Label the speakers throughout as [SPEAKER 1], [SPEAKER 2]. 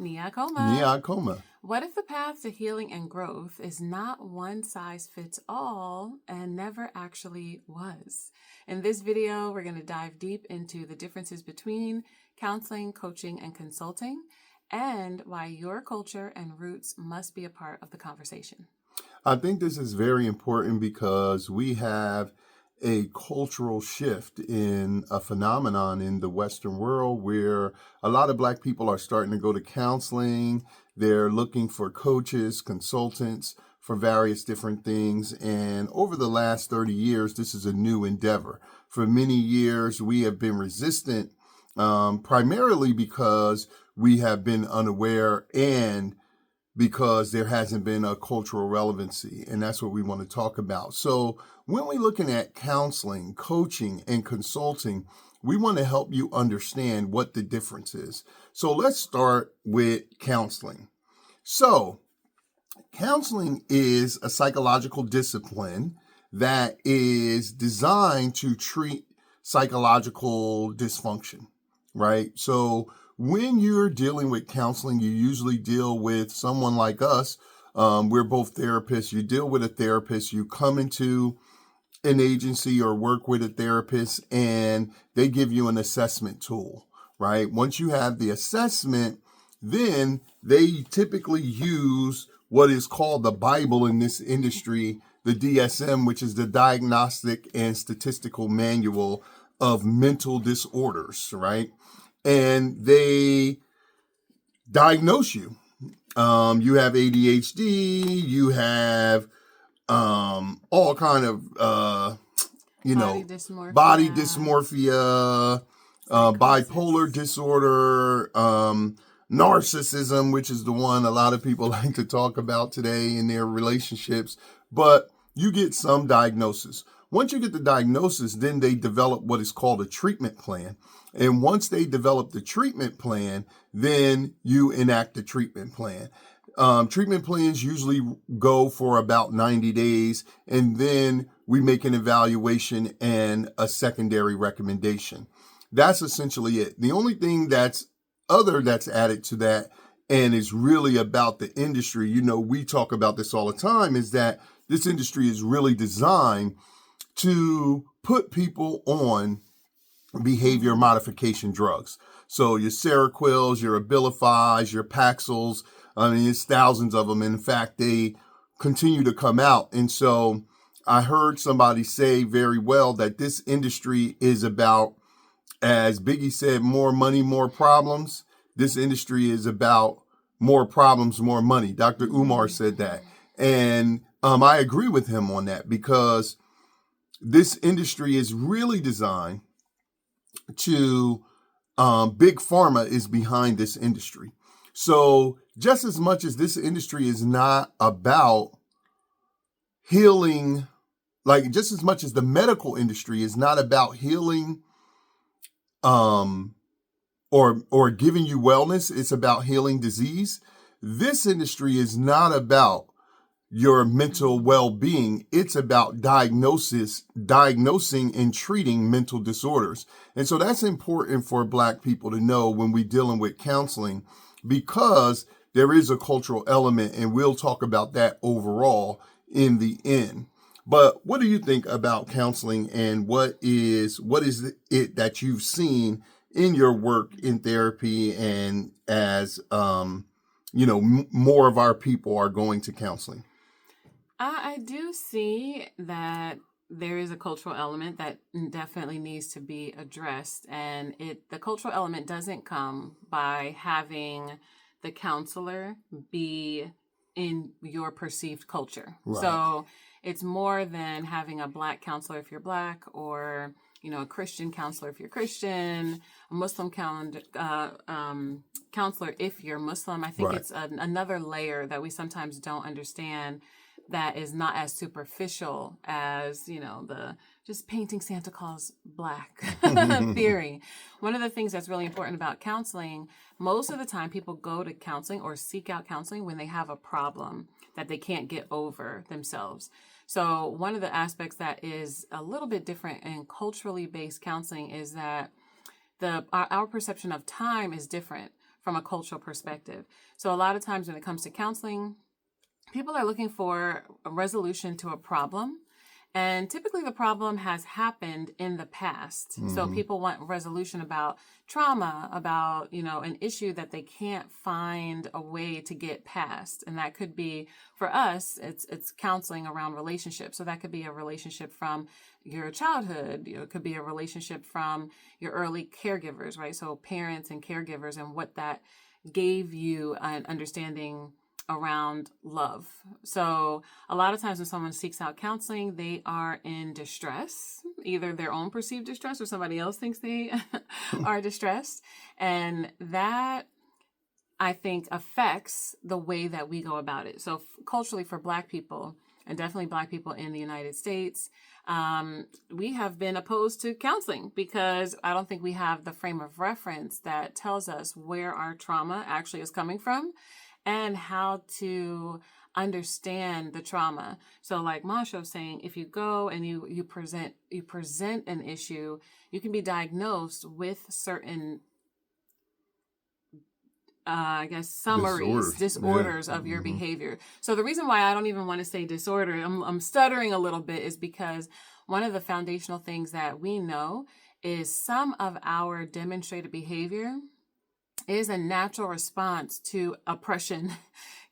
[SPEAKER 1] Niacoma.
[SPEAKER 2] Niacoma.
[SPEAKER 1] What if the path to healing and growth is not one size fits all and never actually was? In this video, we're going to dive deep into the differences between counseling, coaching, and consulting, and why your culture and roots must be a part of the conversation.
[SPEAKER 2] I think this is very important because we have a cultural shift in a phenomenon in the Western world where a lot of Black people are starting to go to counseling. They're looking for coaches, consultants for various different things. And over the last 30 years, this is a new endeavor. For many years, we have been resistant, primarily because we have been unaware and because there hasn't been a cultural relevancy, and that's what we want to talk about. So when we're looking at counseling, coaching, and consulting, we want to help you understand what the difference is. So let's start with counseling. So counseling is a psychological discipline that is designed to treat psychological dysfunction, right? So when you're dealing with counseling, you usually deal with someone like us. We're both therapists. You deal with a therapist. You come into an agency or work with a therapist, and they give you an assessment tool, right? Once you have the assessment, then they typically use what is called the Bible in this industry, the DSM, which is the Diagnostic and Statistical Manual of Mental Disorders, right? And they diagnose you. You have ADHD, you have all kind of, body dysmorphia, bipolar disorder, narcissism, which is the one a lot of people like to talk about today in their relationships. But you get some diagnosis. Once you get the diagnosis, then they develop what is called a treatment plan. And once they develop the treatment plan, then you enact the treatment plan. Treatment plans usually go for about 90 days, and then we make an evaluation and a secondary recommendation. That's essentially it. The only thing that's added to that and is really about the industry, we talk about this all the time, is that this industry is really designed to put people on behavior modification drugs. So your Seroquels, your Abilifys, your Paxils, it's thousands of them. In fact, they continue to come out. And so I heard somebody say very well that this industry is about, as Biggie said, more money, more problems. This industry is about more problems, more money. Dr. Umar said that. And I agree with him on that because this industry is really designed to, big pharma is behind this industry. So just as much as this industry is not about healing, like just as much as the medical industry is not about healing, or giving you wellness, it's about healing disease. This industry is not about your mental well-being. It's about diagnosing and treating mental disorders. And so that's important for Black people to know when we're dealing with counseling, because there is a cultural element, and we'll talk about that overall in the end. But what do you think about counseling, and what is it that you've seen in your work in therapy, and as more of our people are going to counseling?
[SPEAKER 1] I do see that there is a cultural element that definitely needs to be addressed. And the cultural element doesn't come by having the counselor be in your perceived culture.
[SPEAKER 2] Right.
[SPEAKER 1] So it's more than having a Black counselor if you're Black, or, a Christian counselor if you're Christian, a Muslim counselor if you're Muslim. I think
[SPEAKER 2] Right.
[SPEAKER 1] it's another layer that we sometimes don't understand, that is not as superficial as, the just painting Santa Claus black theory. One of the things that's really important about counseling, most of the time people go to counseling or seek out counseling when they have a problem that they can't get over themselves. So one of the aspects that is a little bit different in culturally based counseling is that our perception of time is different. from a cultural perspective. So a lot of times when it comes to counseling, people are looking for a resolution to a problem. And typically the problem has happened in the past. So people want resolution about trauma, about, an issue that they can't find a way to get past. And that could be, for us, it's counseling around relationships. So that could be a relationship from your childhood. It could be a relationship from your early caregivers, right? So parents and caregivers, and what that gave you an understanding around love. So a lot of times when someone seeks out counseling, they are in distress, either their own perceived distress or somebody else thinks they are distressed. And that, I think, affects the way that we go about it. So culturally, for Black people, and definitely Black people in the United States, we have been opposed to counseling because I don't think we have the frame of reference that tells us where our trauma actually is coming from and how to understand the trauma. So like Masha was saying, if you go and you present an issue, you can be diagnosed with certain disorders of your behavior. So the reason why I don't even want to say disorder, I'm stuttering a little bit, is because one of the foundational things that we know is some of our demonstrated behavior is a natural response to oppression,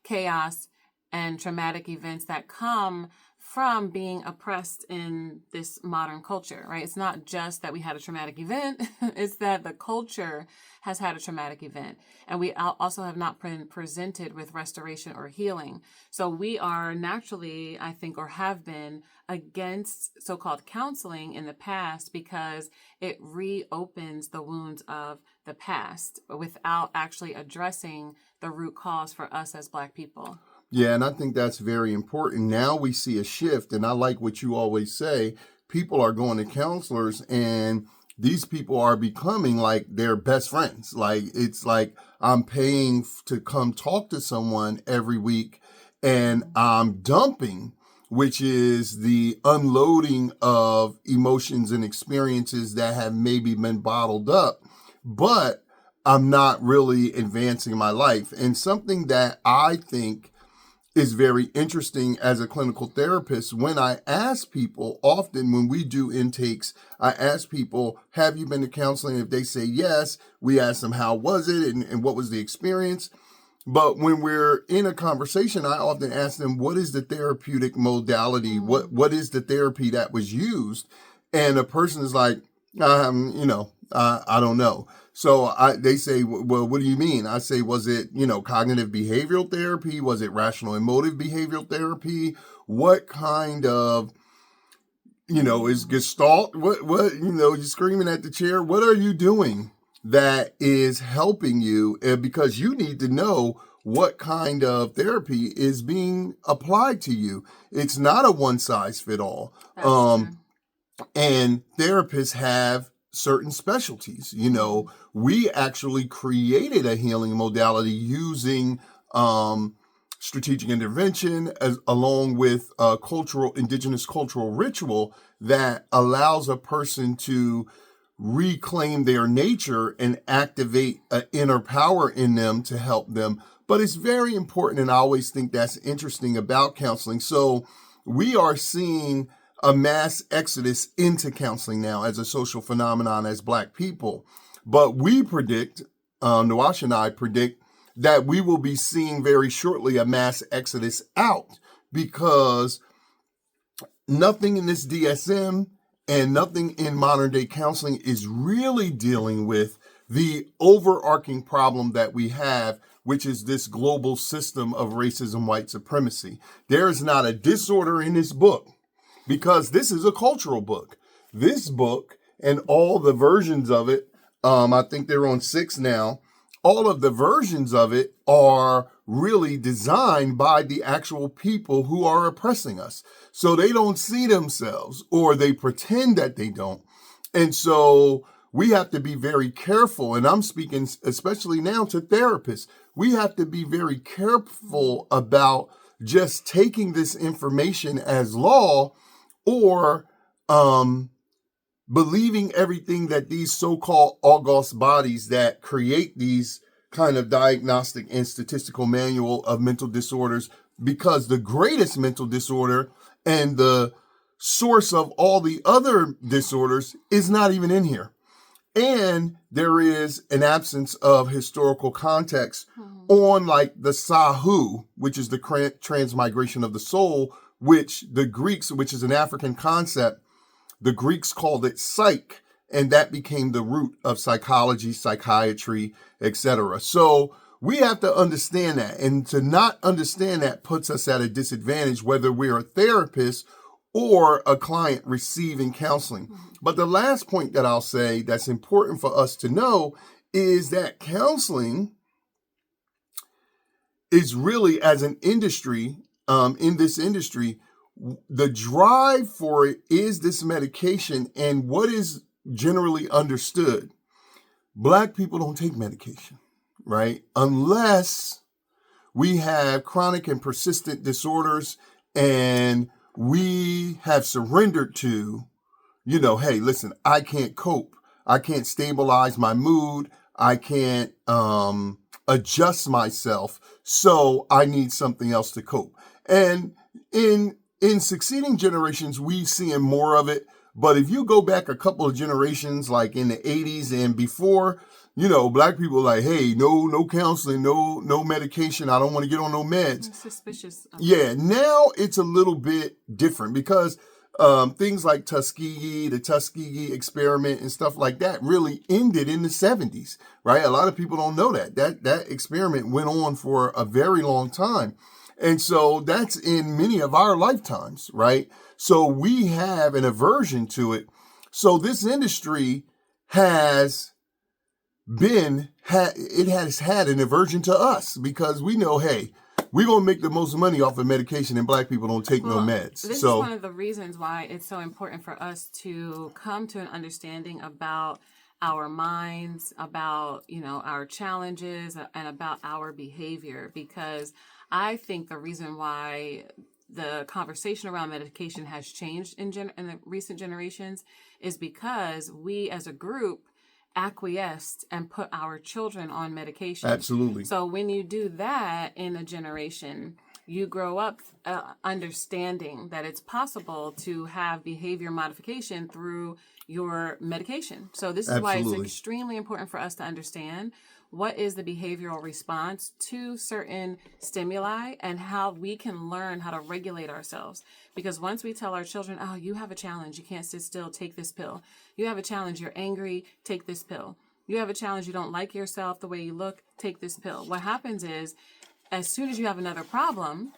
[SPEAKER 1] chaos, and traumatic events that come from being oppressed in this modern culture, right? It's not just that we had a traumatic event, it's that the culture has had a traumatic event. And we also have not been presented with restoration or healing. So we are naturally, I think, or have been against so-called counseling in the past because it reopens the wounds of the past without actually addressing the root cause for us as Black people.
[SPEAKER 2] Yeah, and I think that's very important. Now we see a shift, and I like what you always say. People are going to counselors, and these people are becoming like their best friends. Like, it's like I'm paying to come talk to someone every week, and I'm dumping, which is the unloading of emotions and experiences that have maybe been bottled up, but I'm not really advancing my life. And something that I think is very interesting as a clinical therapist, when I ask people, often when we do intakes, I ask people, have you been to counseling? If they say yes, we ask them, how was it and what was the experience? But when we're in a conversation, I often ask them, what is the therapeutic modality? What is the therapy that was used? And a person is like, I don't know. So they say, well, what do you mean? I say, was it, cognitive behavioral therapy? Was it rational emotive behavioral therapy? What kind of, is Gestalt? What, you're screaming at the chair. What are you doing that is helping you? Because you need to know what kind of therapy is being applied to you. It's not a one size fit all.
[SPEAKER 1] That's true.
[SPEAKER 2] And therapists have certain specialties. We actually created a healing modality using strategic intervention along with indigenous cultural ritual that allows a person to reclaim their nature and activate an inner power in them to help them. But it's very important, and I always think that's interesting about counseling. So we are seeing a mass exodus into counseling now as a social phenomenon as Black people. But we predict, Nawash and I predict, that we will be seeing very shortly a mass exodus out, because nothing in this DSM and nothing in modern day counseling is really dealing with the overarching problem that we have, which is this global system of racism, white supremacy. There is not a disorder in this book, because this is a cultural book. This book and all the versions of it, I think they're on 6 now, all of the versions of it are really designed by the actual people who are oppressing us. So they don't see themselves, or they pretend that they don't. And so we have to be very careful, and I'm speaking especially now to therapists. We have to be very careful about just taking this information as law, or believing everything that these so-called august bodies that create these kind of diagnostic and statistical manual of mental disorders, because the greatest mental disorder and the source of all the other disorders is not even in here. And there is an absence of historical context on like the Sahu, which is the transmigration of the soul, which the Greeks, which is an African concept, the Greeks called it psych, and that became the root of psychology, psychiatry, etc. So we have to understand that, and to not understand that puts us at a disadvantage, whether we're a therapist or a client receiving counseling. But the last point that I'll say that's important for us to know is that counseling is really, as an industry, in this industry, the drive for it is this medication. And what is generally understood, Black people don't take medication, right? Unless we have chronic and persistent disorders and we have surrendered to, hey, listen, I can't cope. I can't stabilize my mood. I can't adjust myself. So I need something else to cope. And in succeeding generations, we seeing more of it. But if you go back a couple of generations, like in the 80s and before, Black people like, hey, no counseling, no medication. I don't want to get on no meds.
[SPEAKER 1] It's suspicious.
[SPEAKER 2] Yeah, now it's a little bit different because things like the Tuskegee experiment and stuff like that really ended in the 70s, right? A lot of people don't know that experiment went on for a very long time. And so that's in many of our lifetimes, right? So we have an aversion to it. So this industry has had an aversion to us because we know, hey, we're going to make the most money off of medication and Black people don't take no meds.
[SPEAKER 1] This is one of the reasons why it's so important for us to come to an understanding about our minds, about, our challenges and about our behavior, because I think the reason why the conversation around medication has changed in the recent generations is because we as a group acquiesced and put our children on medication.
[SPEAKER 2] Absolutely.
[SPEAKER 1] So when you do that in a generation, you grow up understanding that it's possible to have behavior modification through your medication. So this is why it's extremely important for us to understand what is the behavioral response to certain stimuli and how we can learn how to regulate ourselves. Because once we tell our children, oh, you have a challenge, you can't sit still, take this pill. You have a challenge, you're angry, take this pill. You have a challenge, you don't like yourself the way you look, take this pill. What happens is, as soon as you have another problem,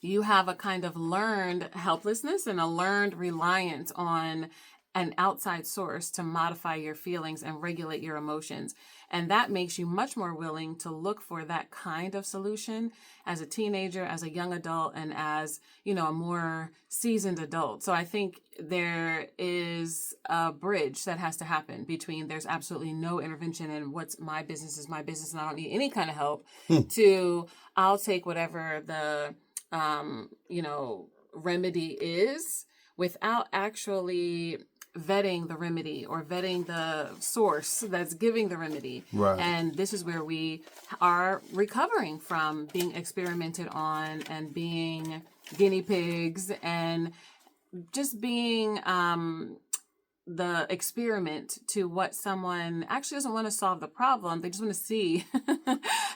[SPEAKER 1] you have a kind of learned helplessness and a learned reliance on an outside source to modify your feelings and regulate your emotions. And that makes you much more willing to look for that kind of solution as a teenager, as a young adult, and as, a more seasoned adult. So I think there is a bridge that has to happen between there's absolutely no intervention and what's my business is my business and I don't need any kind of help to I'll take whatever the, remedy is without actually vetting the remedy or vetting the source that's giving the remedy.
[SPEAKER 2] Right.
[SPEAKER 1] And this is where we are recovering from being experimented on and being guinea pigs and just being the experiment to what someone actually doesn't want to solve the problem. They just want to see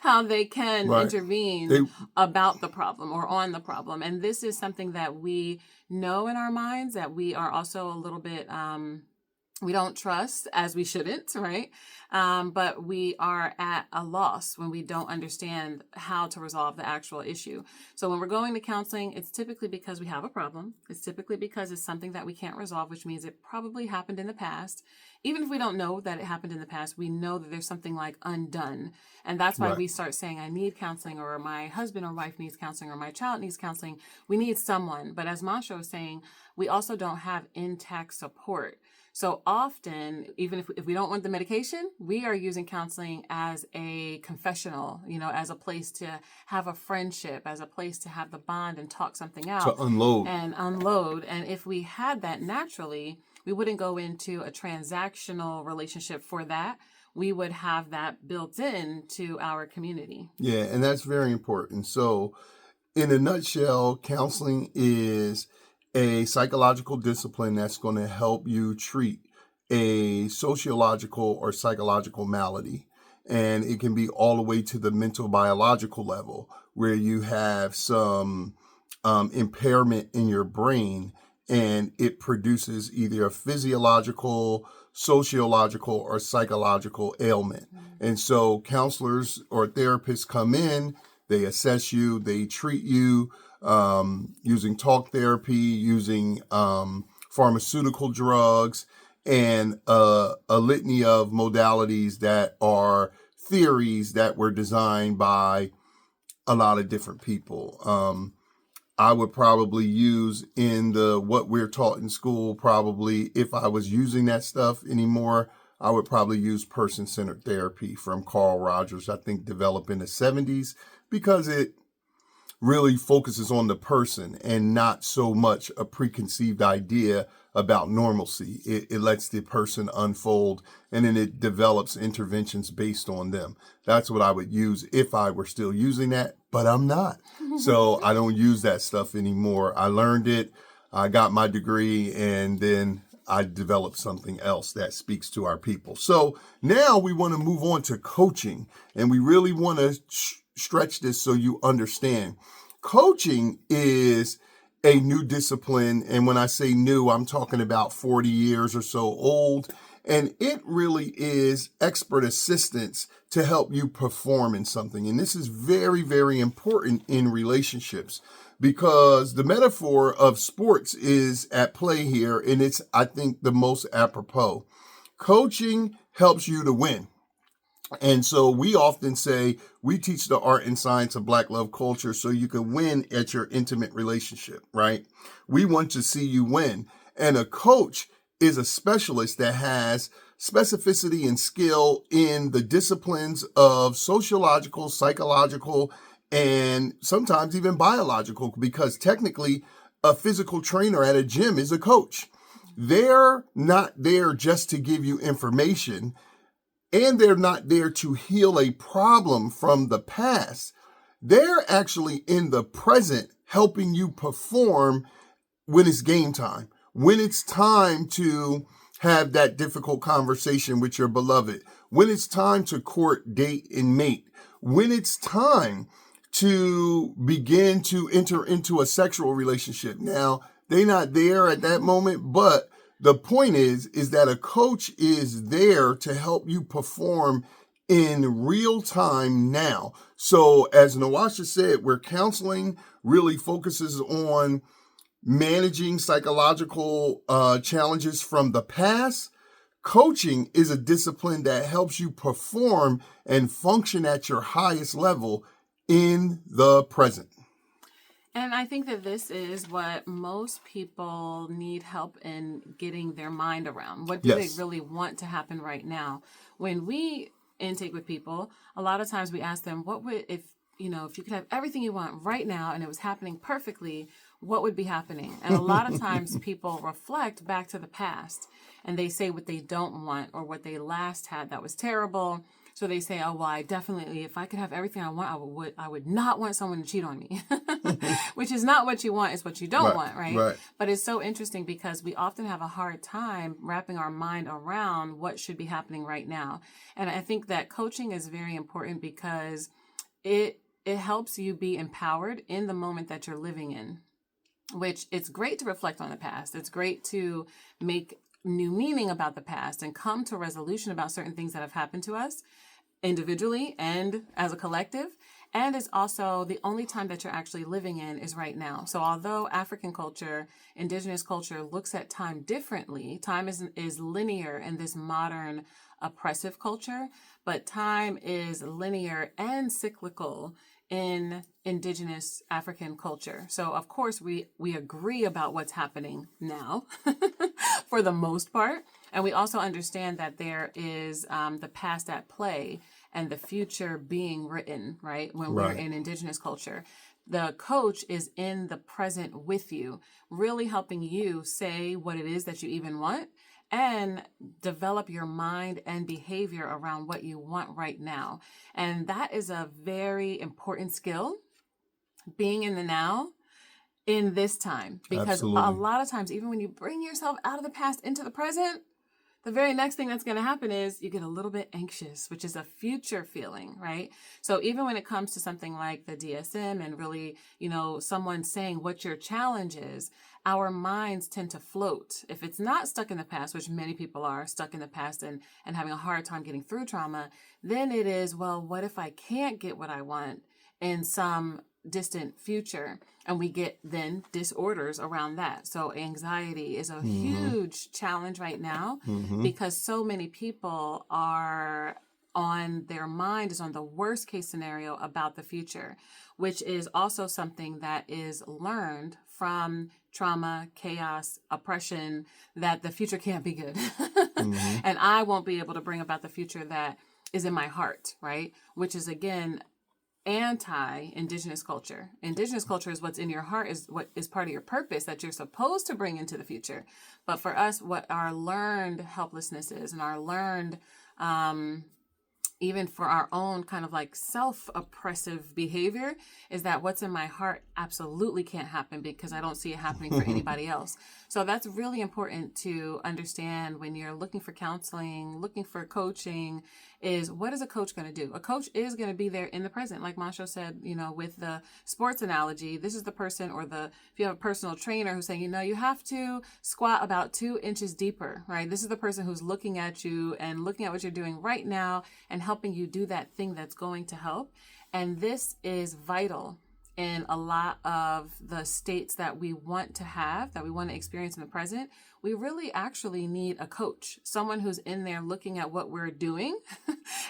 [SPEAKER 1] how they can intervene about the problem or on the problem. And this is something that we know in our minds that we are also a little bit, we don't trust as we shouldn't, right? But we are at a loss when we don't understand how to resolve the actual issue. So when we're going to counseling, it's typically because we have a problem. It's typically because it's something that we can't resolve, which means it probably happened in the past. Even if we don't know that it happened in the past, we know that there's something like undone. And that's why we start saying, I need counseling, or my husband or wife needs counseling, or my child needs counseling. We need someone. But as Masha was saying, we also don't have intact support. So often, even if we don't want the medication, we are using counseling as a confessional, as a place to have a friendship, as a place to have the bond and talk something out.
[SPEAKER 2] To unload.
[SPEAKER 1] And if we had that naturally, we wouldn't go into a transactional relationship for that. we would have that built in to our community.
[SPEAKER 2] Yeah, and that's very important. So, in a nutshell, counseling is a psychological discipline that's going to help you treat a sociological or psychological malady. And it can be all the way to the mental biological level where you have some impairment in your brain and it produces either a physiological, sociological, or psychological ailment. And so counselors or therapists come in, they assess you, they treat you using talk therapy, using pharmaceutical drugs, and a litany of modalities that are theories that were designed by a lot of different people. I would probably use in the what we're taught in school, probably if I was using that stuff anymore, I would probably use person-centered therapy from Carl Rogers, I think developed in the 70s, because it really focuses on the person and not so much a preconceived idea about normalcy. It lets the person unfold and then it develops interventions based on them. That's what I would use if I were still using that, but I'm not. So I don't use that stuff anymore. I learned it, I got my degree, and then I developed something else that speaks to our people. So now we want to move on to coaching, and we really want to stretch this so you understand. Coaching is a new discipline, and when I say new, I'm talking about 40 years or so old, and it really is expert assistance to help you perform in something. And this is very, very important in relationships because the metaphor of sports is at play here, and it's, I think, the most apropos. Coaching helps you to win. And so we often say we teach the art and science of Black love culture so you can win at your intimate relationship, right? We want to see you win. And a coach is a specialist that has specificity and skill in the disciplines of sociological, psychological, and sometimes even biological, because technically a physical trainer at a gym is a coach. They're not there just to give you information. And they're not there to heal a problem from the past. They're actually in the present helping you perform when it's game time, when it's time to have that difficult conversation with your beloved, when it's time to court, date, and mate, when it's time to begin to enter into a sexual relationship. Now, they're not there at that moment, but the point is that a coach is there to help you perform in real time now. So as Nawasha said, where counseling really focuses on managing psychological challenges from the past, coaching is a discipline that helps you perform and function at your highest level in the present.
[SPEAKER 1] And I think that this is what most people need help in getting their mind around. What do they really want to happen right now? When we intake with people, a lot of times we ask them, what would, if you could have everything you want right now and it was happening perfectly, what would be happening? And a lot of times people reflect back to the past and they say what they don't want or what they last had that was terrible. So they say, oh, well, I definitely, if I could have everything I want, I would not want someone to cheat on me, which is not what you want. It's what you don't want, right? But it's so interesting because we often have a hard time wrapping our mind around what should be happening right now. And I think that coaching is very important because it helps you be empowered in the moment that you're living in, which it's great to reflect on the past. It's great to make new meaning about the past and come to resolution about certain things that have happened to us individually and as a collective. And it's also the only time that you're actually living in is right now. So although African culture, indigenous culture looks at time differently, time is linear in this modern oppressive culture, but time is linear and cyclical in indigenous African culture. So of course we agree about what's happening now for the most part. And we also understand that there is the past at play and the future being written, right? When we're in indigenous culture. The coach is in the present with you, really helping you say what it is that you even want and develop your mind and behavior around what you want right now. And that is a very important skill, being in the now in this time, because a
[SPEAKER 2] Absolutely.
[SPEAKER 1] lot of times, even when you bring yourself out of the past into the present, the very next thing that's going to happen is you get a little bit anxious, which is a future feeling, right? So even when it comes to something like the DSM and really, someone saying what your challenge is, our minds tend to float. If it's not stuck in the past, which many people are stuck in the past and having a hard time getting through trauma, then it is, well, what if I can't get what I want in some distant future? And we get then disorders around that. So anxiety is a huge challenge right now because so many people are on their mind is on the worst case scenario about the future, which is also something that is learned from trauma, chaos, oppression, that the future can't be good. And I won't be able to bring about the future that is in my heart, right? Which is, again, anti-indigenous culture. Indigenous culture is what's in your heart, is what is part of your purpose that you're supposed to bring into the future. But for us, what our learned helplessness is, and our learned, even for our own kind of like self-oppressive behavior, is that what's in my heart absolutely can't happen because I don't see it happening for anybody else. So that's really important to understand when you're looking for counseling, looking for coaching, is what is a coach going to do? A coach is going to be there in the present. Like Masho said, with the sports analogy, this is the person, or if you have a personal trainer who's saying, you have to squat about 2 inches deeper, right? This is the person who's looking at you and looking at what you're doing right now and helping you do that thing that's going to help. And this is vital in a lot of the states that we want to have, that we want to experience in the present. We really actually need a coach, someone who's in there looking at what we're doing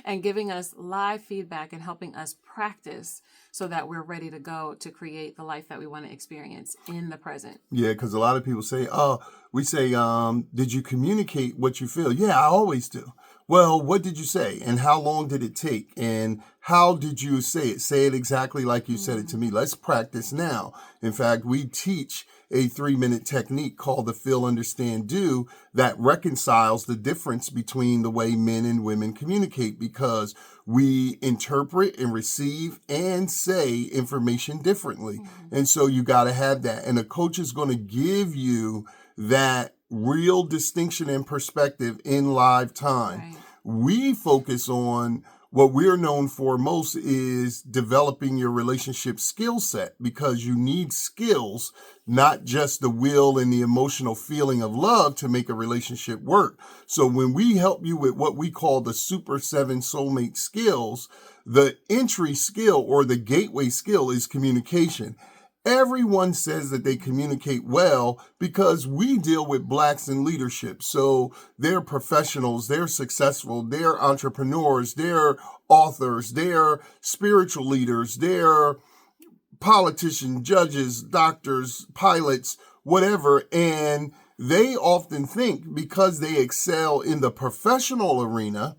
[SPEAKER 1] and giving us live feedback and helping us practice so that we're ready to go to create the life that we want to experience in the present.
[SPEAKER 2] Yeah, because a lot of people say, did you communicate what you feel? Yeah, I always do. Well, what did you say? And how long did it take? And how did you say it? Say it exactly like you said it to me. Let's practice now. In fact, we teach a 3-minute technique called the Feel, Understand, Do that reconciles the difference between the way men and women communicate, because we interpret and receive and say information differently. And so you got to have that. And a coach is going to give you that real distinction and perspective in live time.
[SPEAKER 1] Right.
[SPEAKER 2] We focus on what we're known for most is developing your relationship skill set, because you need skills, not just the will and the emotional feeling of love to make a relationship work. So when we help you with what we call the Super 7 soulmate skills, the entry skill or the gateway skill is communication. Everyone says that they communicate well because we deal with Blacks in leadership. So they're professionals, they're successful, they're entrepreneurs, they're authors, they're spiritual leaders, they're politicians, judges, doctors, pilots, whatever. And they often think because they excel in the professional arena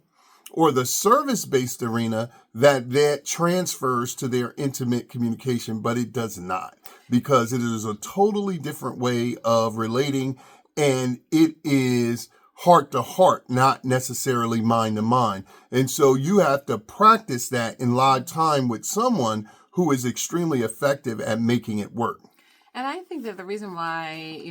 [SPEAKER 2] or the service-based arena, that transfers to their intimate communication, but it does not, because it is a totally different way of relating, and it is heart to heart, not necessarily mind to mind. And so you have to practice that in live time with someone who is extremely effective at making it work.
[SPEAKER 1] And I think that the reason why,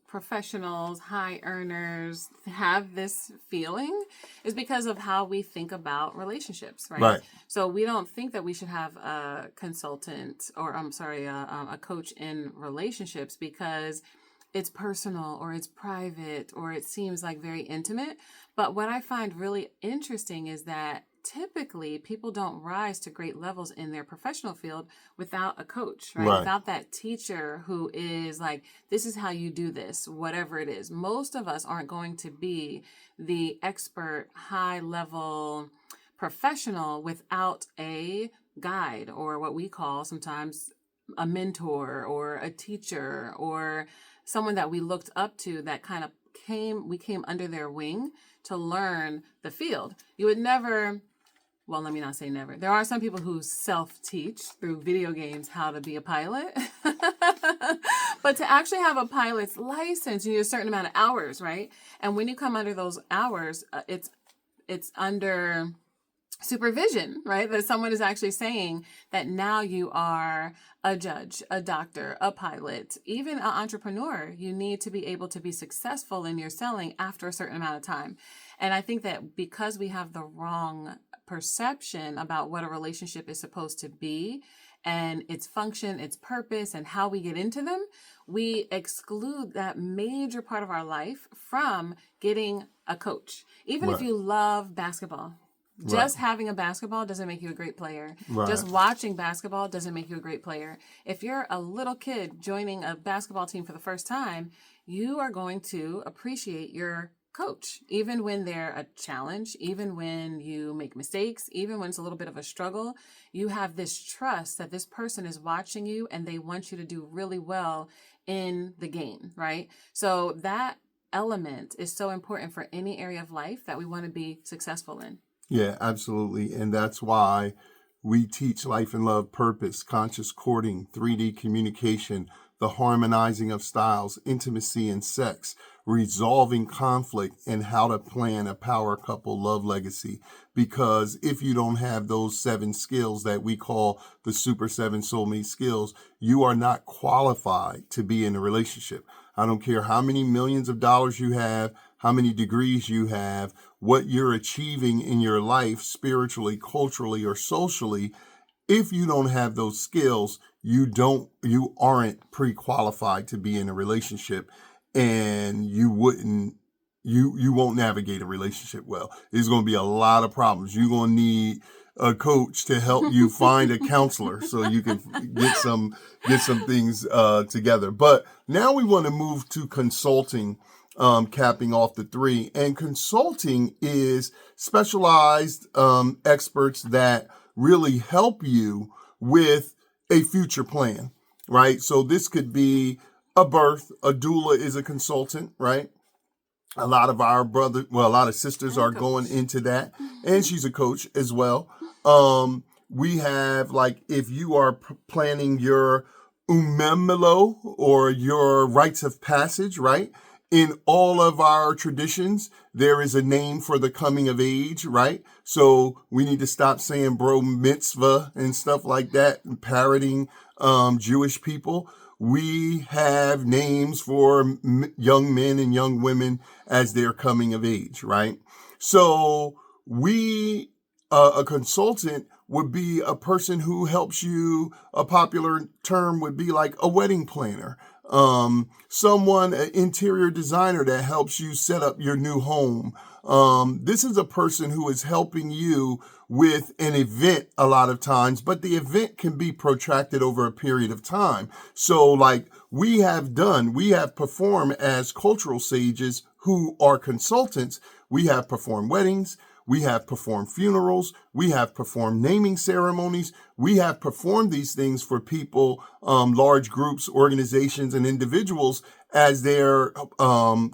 [SPEAKER 1] professionals, high earners have this feeling is because of how we think about relationships, right?
[SPEAKER 2] Right.
[SPEAKER 1] So we don't think that we should have a consultant or, a coach in relationships because it's personal or it's private or it seems like very intimate. But what I find really interesting is that typically people don't rise to great levels in their professional field without a coach, right? Without that teacher who is like, this is how you do this, whatever it is. Most of us aren't going to be the expert, high level professional without a guide, or what we call sometimes a mentor or a teacher or someone that we looked up to, that kind of we came under their wing to learn the field. You would never well, let me not say never. There are some people who self-teach through video games how to be a pilot. But to actually have a pilot's license, you need a certain amount of hours, right? And when you come under those hours, it's under supervision, right? That someone is actually saying that now you are a judge, a doctor, a pilot, even an entrepreneur. You need to be able to be successful in your selling after a certain amount of time. And I think that because we have the wrong perception about what a relationship is supposed to be and its function, its purpose, and how we get into them, we exclude that major part of our life from getting a coach. Even if
[SPEAKER 2] Right.
[SPEAKER 1] you love basketball,
[SPEAKER 2] Right.
[SPEAKER 1] just having a basketball doesn't make you a great player.
[SPEAKER 2] Right.
[SPEAKER 1] Just watching basketball doesn't make you a great player. If you're a little kid joining a basketball team for the first time, you are going to appreciate your coach, even when they're a challenge, even when you make mistakes, even when it's a little bit of a struggle. You have this trust that this person is watching you and they want you to do really well in the game, right? So that element is so important for any area of life that we want to be successful in.
[SPEAKER 2] Yeah, absolutely. And that's why we teach life and love, purpose, conscious courting, 3D communication, the harmonizing of styles, intimacy and sex, resolving conflict, and how to plan a power couple love legacy. Because if you don't have those 7 skills that we call the Super 7 Soulmate skills, you are not qualified to be in a relationship. I don't care how many millions of dollars you have, how many degrees you have, what you're achieving in your life, spiritually, culturally, or socially. If you don't have those skills, you aren't pre-qualified to be in a relationship, and you won't navigate a relationship well. There's going to be a lot of problems. You're going to need a coach to help you find a counselor so you can get some things together. But now we want to move to consulting, capping off the 3. And consulting is specialized experts that really help you with a future plan, right? So this could be a birth. A doula is a consultant, right? A lot of a lot of sisters are going into that, and she's a coach as well. We have, like, if you are planning your umemelo or your rites of passage, right? In all of our traditions, there is a name for the coming of age, right? So we need to stop saying bro mitzvah and stuff like that, and parroting Jewish people. We have names for young men and young women as they're coming of age, right? So a consultant would be a person who helps you. A popular term would be like a wedding planner. An interior designer that helps you set up your new home. This is a person who is helping you with an event a lot of times, but the event can be protracted over a period of time. So like we have performed as cultural sages who are consultants. We have performed weddings. We have performed funerals. We have performed naming ceremonies. We have performed these things for people, large groups, organizations, and individuals as they're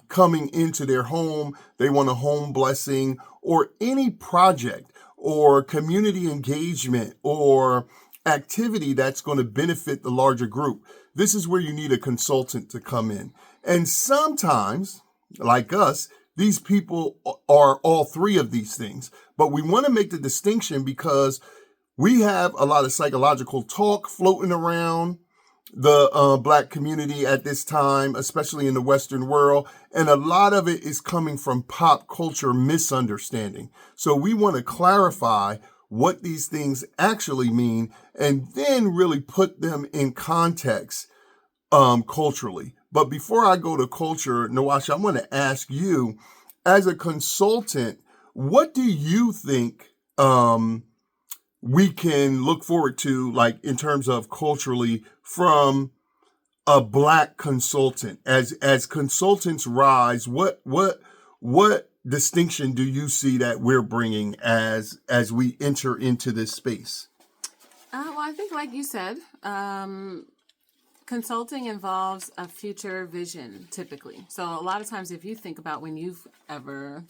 [SPEAKER 2] coming into their home. They want a home blessing or any project or community engagement or activity that's going to benefit the larger group. This is where you need a consultant to come in. And sometimes, like us, these people are all 3 of these things. But we want to make the distinction because we have a lot of psychological talk floating around the Black community at this time, especially in the Western world. And a lot of it is coming from pop culture misunderstanding. So we want to clarify what these things actually mean and then really put them in context culturally. But before I go to culture, Nawasha, I'm going to ask you, as a consultant, what do you think we can look forward to, like in terms of culturally, from a Black consultant? As consultants rise, what distinction do you see that we're bringing as we enter into this space?
[SPEAKER 1] Well, I think, like you said, consulting involves a future vision typically. So a lot of times if you think about when you've ever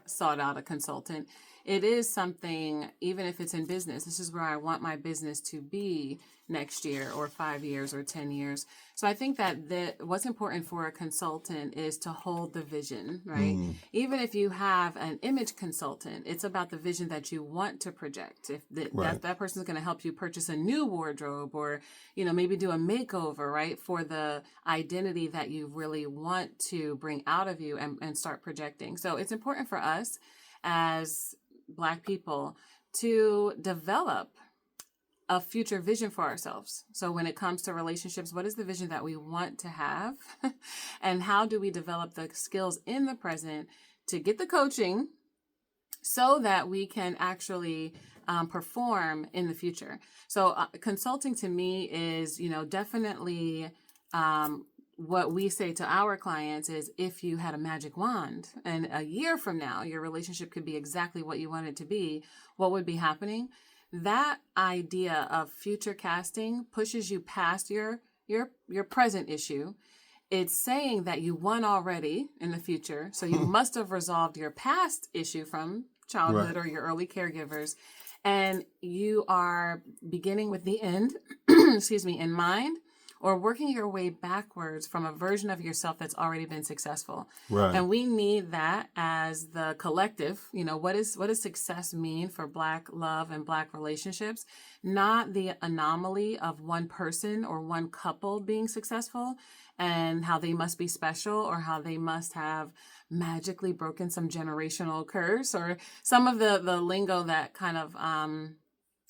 [SPEAKER 1] sought out a consultant, it is something, even if it's in business, this is where I want my business to be next year or 5 years or 10 years. So I think that what's important for a consultant is to hold the vision, right?
[SPEAKER 2] Mm,
[SPEAKER 1] Even if you have an image consultant, it's about the vision that you want to project. If
[SPEAKER 2] right.
[SPEAKER 1] that person is going to help you purchase a new wardrobe, or, maybe do a makeover, right? For the identity that you really want to bring out of you and start projecting. So it's important for us as Black people to develop a future vision for ourselves. So when it comes to relationships, what is the vision that we want to have? And how do we develop the skills in the present to get the coaching so that we can actually perform in the future? So consulting to me is, definitely what we say to our clients is, if you had a magic wand and a year from now, your relationship could be exactly what you want it to be, what would be happening? That idea of future casting pushes you past your present issue. It's saying that you won already in the future, so you must have resolved your past issue from childhood
[SPEAKER 2] Right.
[SPEAKER 1] or your early caregivers, and you are beginning with the end, excuse me, in mind, or working your way backwards from a version of yourself that's already been successful.
[SPEAKER 2] Right.
[SPEAKER 1] And we need that as the collective. What does success mean for Black love and Black relationships? Not the anomaly of one person or one couple being successful and how they must be special, or how they must have magically broken some generational curse, or some of the lingo that kind of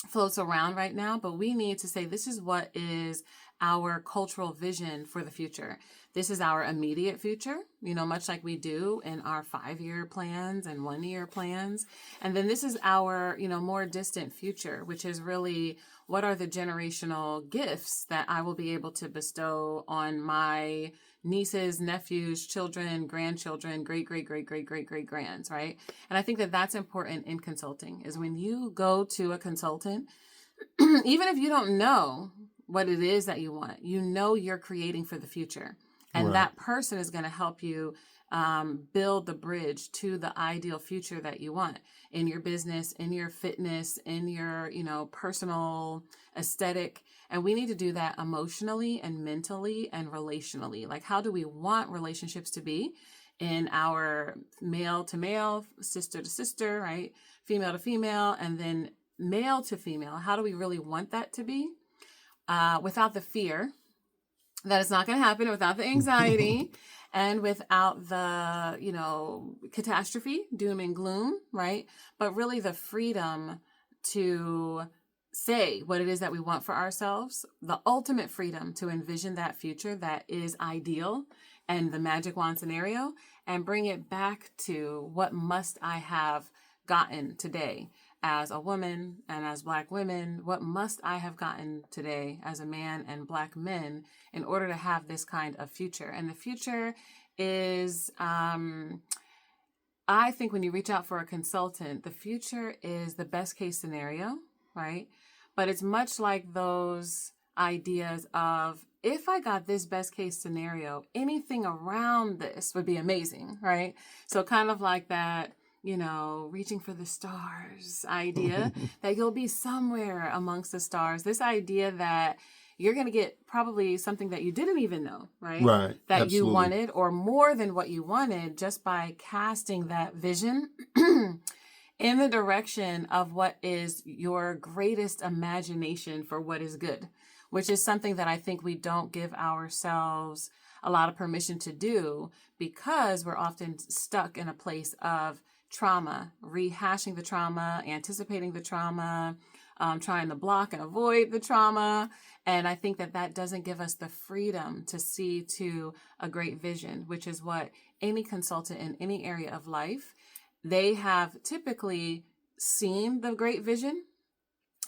[SPEAKER 1] floats around right now. But we need to say, this is what is our cultural vision for the future. This is our immediate future, much like we do in our 5-year plans and 1-year plans. And then this is our, more distant future, which is really, what are the generational gifts that I will be able to bestow on my nieces, nephews, children, grandchildren, great, great, great, great, great, great grands, right? And I think that that's important in consulting, is when you go to a consultant, even if you don't know what it is that you want, you're creating for the future. And
[SPEAKER 2] Right.
[SPEAKER 1] that person is going to help you build the bridge to the ideal future that you want in your business, in your fitness, in your, personal aesthetic. And we need to do that emotionally and mentally and relationally. Like, how do we want relationships to be in our male to male, sister to sister, right? Female to female, and then male to female. How do we really want that to be? Without the fear that it's not going to happen, without the anxiety, and without the, catastrophe, doom and gloom, right? But really the freedom to say what it is that we want for ourselves, the ultimate freedom to envision that future that is ideal and the magic wand scenario, and bring it back to, what must I have gotten today as a woman and as Black women? What must I have gotten today as a man and Black men in order to have this kind of future? And the future is, I think when you reach out for a consultant, the future is the best case scenario, right? But it's much like those ideas of, if I got this best case scenario, anything around this would be amazing, right? So kind of like that, reaching for the stars idea, that you'll be somewhere amongst the stars. This idea that you're going to get probably something that you didn't even know, right?
[SPEAKER 2] Right.
[SPEAKER 1] That
[SPEAKER 2] Absolutely.
[SPEAKER 1] you wanted, or more than what you wanted, just by casting that vision in the direction of what is your greatest imagination for what is good, which is something that I think we don't give ourselves a lot of permission to do, because we're often stuck in a place of trauma, rehashing the trauma, anticipating the trauma, trying to block and avoid the trauma. And I think that doesn't give us the freedom to see to a great vision, which is what any consultant in any area of life, they have typically seen the great vision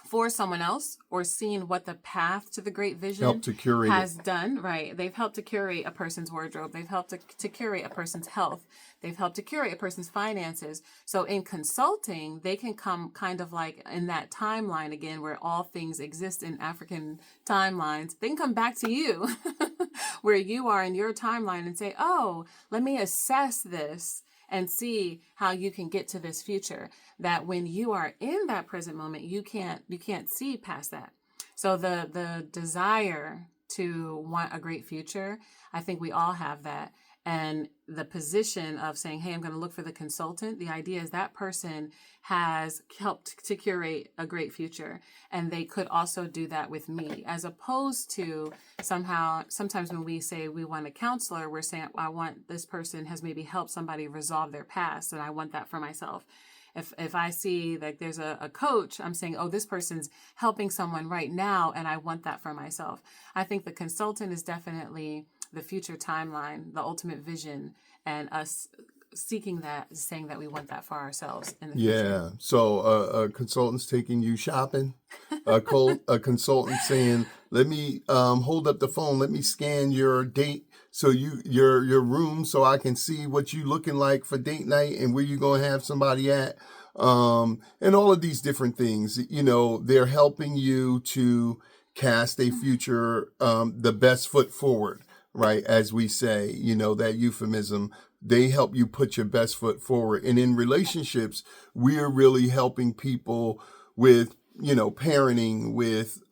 [SPEAKER 1] for someone else, or seen what the path to the great vision
[SPEAKER 2] Help to curate
[SPEAKER 1] has
[SPEAKER 2] it.
[SPEAKER 1] done, right? They've helped to curate a person's wardrobe. They've helped to curate a person's health. They've helped to curate a person's finances. So in consulting, they can come kind of like in that timeline again, where all things exist in African timelines. They can come back to you where you are in your timeline and say, oh, let me assess this and see how you can get to this future, that when you are in that present moment, you can't see past that. So the desire to want a great future, I think we all have that. And the position of saying, hey, I'm going to look for the consultant, the idea is that person has helped to curate a great future. And they could also do that with me, as opposed to sometimes when we say we want a counselor, we're saying, I want this person has maybe helped somebody resolve their past, and I want that for myself. If I see like there's a coach, I'm saying, oh, this person's helping someone right now, and I want that for myself. I think the consultant is definitely the future timeline, the ultimate vision, and us seeking that, saying that we want that for ourselves in the future.
[SPEAKER 2] Yeah. So a consultant's taking you shopping. A consultant saying, "Let me hold up the phone. Let me scan your date, so your room, so I can see what you looking like for date night and where you gonna have somebody at." And all of these different things. They're helping you to cast a future, the best foot forward, right? As we say, that euphemism. They help you put your best foot forward. And in relationships, we're really helping people with, parenting, with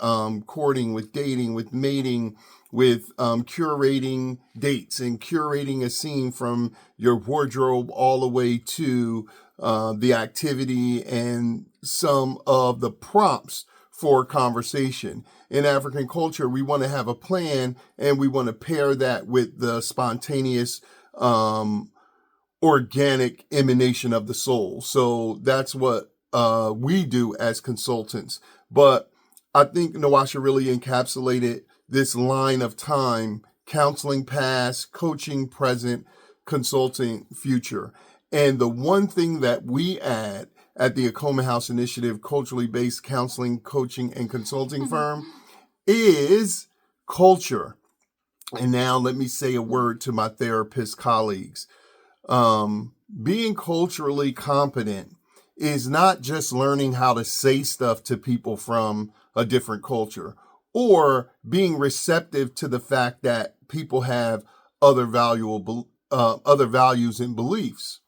[SPEAKER 2] courting, with dating, with mating, with curating dates and curating a scene from your wardrobe all the way to the activity and some of the prompts for conversation. In African culture, we want to have a plan, and we want to pair that with the spontaneous organic emanation of the soul. So that's what we do as consultants. But I think Nawasha really encapsulated this line of time: counseling past, coaching present, consulting future. And the one thing that we add at the Acoma House Initiative, culturally based counseling, coaching, and consulting firm, is culture. And now let me say a word to my therapist colleagues. Being culturally competent is not just learning how to say stuff to people from a different culture, or being receptive to the fact that people have other values and beliefs.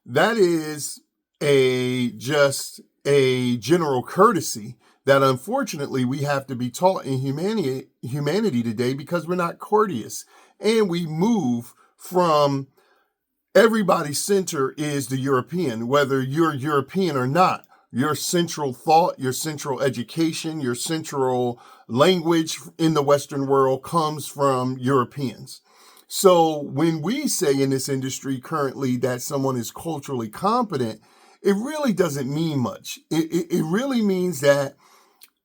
[SPEAKER 2] That is just a general courtesy that unfortunately we have to be taught in humanity today, because we're not courteous, and we move from everybody's center is the European, whether you're European or not. Your central thought, your central education, your central language in the Western world comes from Europeans. So when we say in this industry currently that someone is culturally competent, it really doesn't mean much. It really means that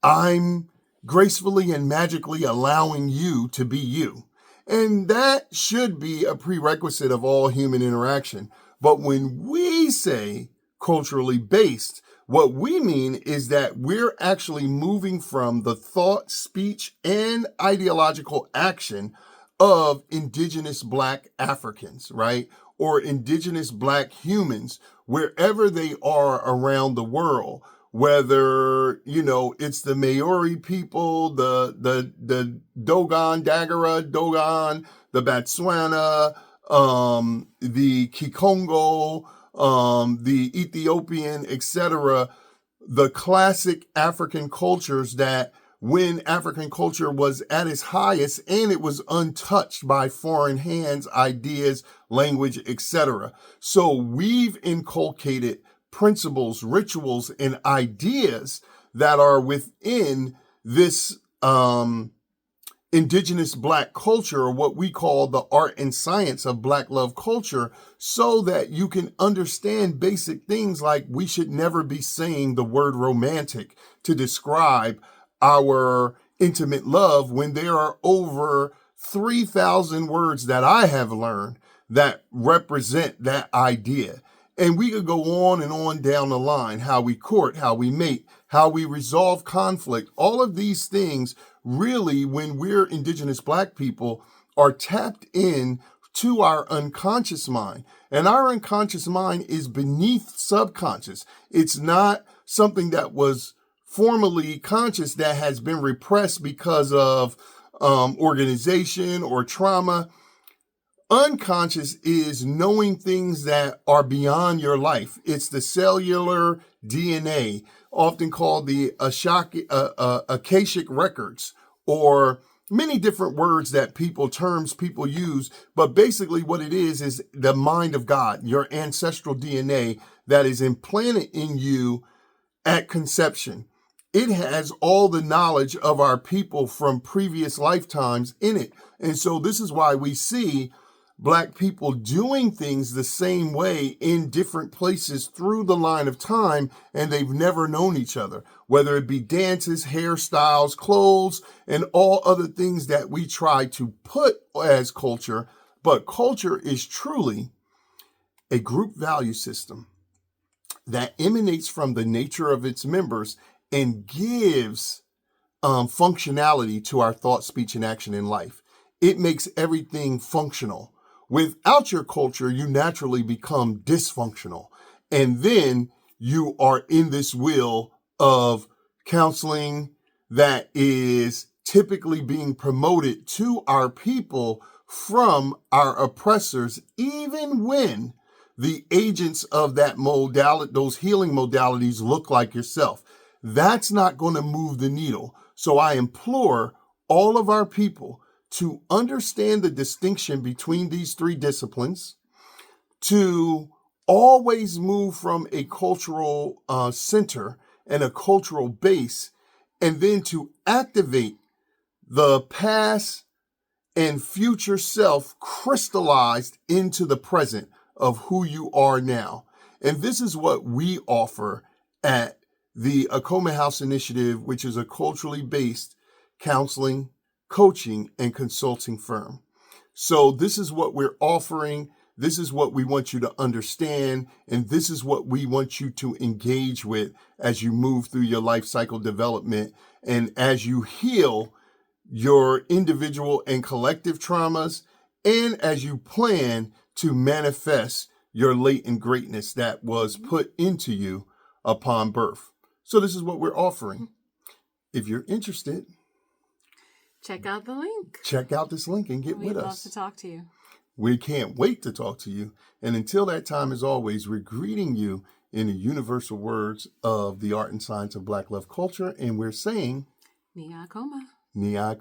[SPEAKER 2] I'm gracefully and magically allowing you to be you. And that should be a prerequisite of all human interaction. But when we say culturally based, what we mean is that we're actually moving from the thought, speech, and ideological action of indigenous Black Africans, right? Or indigenous Black humans, wherever they are around the world. Whether, it's the Maori people, the Dogon, Dagara, Dogon, the Botswana, the Kikongo, the Ethiopian, etc. The classic African cultures that when African culture was at its highest and it was untouched by foreign hands, ideas, language, etc. So we've inculcated principles, rituals, and ideas that are within this indigenous Black culture, or what we call the art and science of Black love culture, so that you can understand basic things like we should never be saying the word romantic to describe our intimate love, when there are over 3,000 words that I have learned that represent that idea. And we could go on and on down the line: how we court, how we mate, how we resolve conflict. All of these things, really, when we're indigenous Black people, are tapped in to our unconscious mind. And our unconscious mind is beneath subconscious. It's not something that was formerly conscious that has been repressed because of organization or trauma. Unconscious is knowing things that are beyond your life. It's the cellular DNA, often called the Akashic records, or many different words that terms people use. But basically what it is the mind of God, your ancestral DNA that is implanted in you at conception. It has all the knowledge of our people from previous lifetimes in it. And so this is why we see Black people doing things the same way in different places through the line of time, and they've never known each other, whether it be dances, hairstyles, clothes, and all other things that we try to put as culture. But culture is truly a group value system that emanates from the nature of its members and gives functionality to our thought, speech, and action in life. It makes everything functional. Without your culture, you naturally become dysfunctional. And then you are in this wheel of counseling that is typically being promoted to our people from our oppressors, even when the agents of that modality, those healing modalities, look like yourself. That's not going to move the needle. So I implore all of our people to understand the distinction between these three disciplines, to always move from a cultural center and a cultural base, and then to activate the past and future self crystallized into the present of who you are now. And this is what we offer at the Akoma House Initiative, which is a culturally based counseling, coaching, and consulting firm. So this is what we're offering. This is what we want you to understand. And this is what we want you to engage with as you move through your life cycle development and as you heal your individual and collective traumas, and as you plan to manifest your latent greatness that was put into you upon birth. So this is what we're offering. If you're interested,
[SPEAKER 1] check out the link.
[SPEAKER 2] Check out this link and get with us.
[SPEAKER 1] We'd love to talk to you.
[SPEAKER 2] We can't wait to talk to you. And until that time, as always, we're greeting you in the universal words of the art and science of Black love culture. And we're saying,
[SPEAKER 1] Ni Akoma.
[SPEAKER 2] Ni Akoma.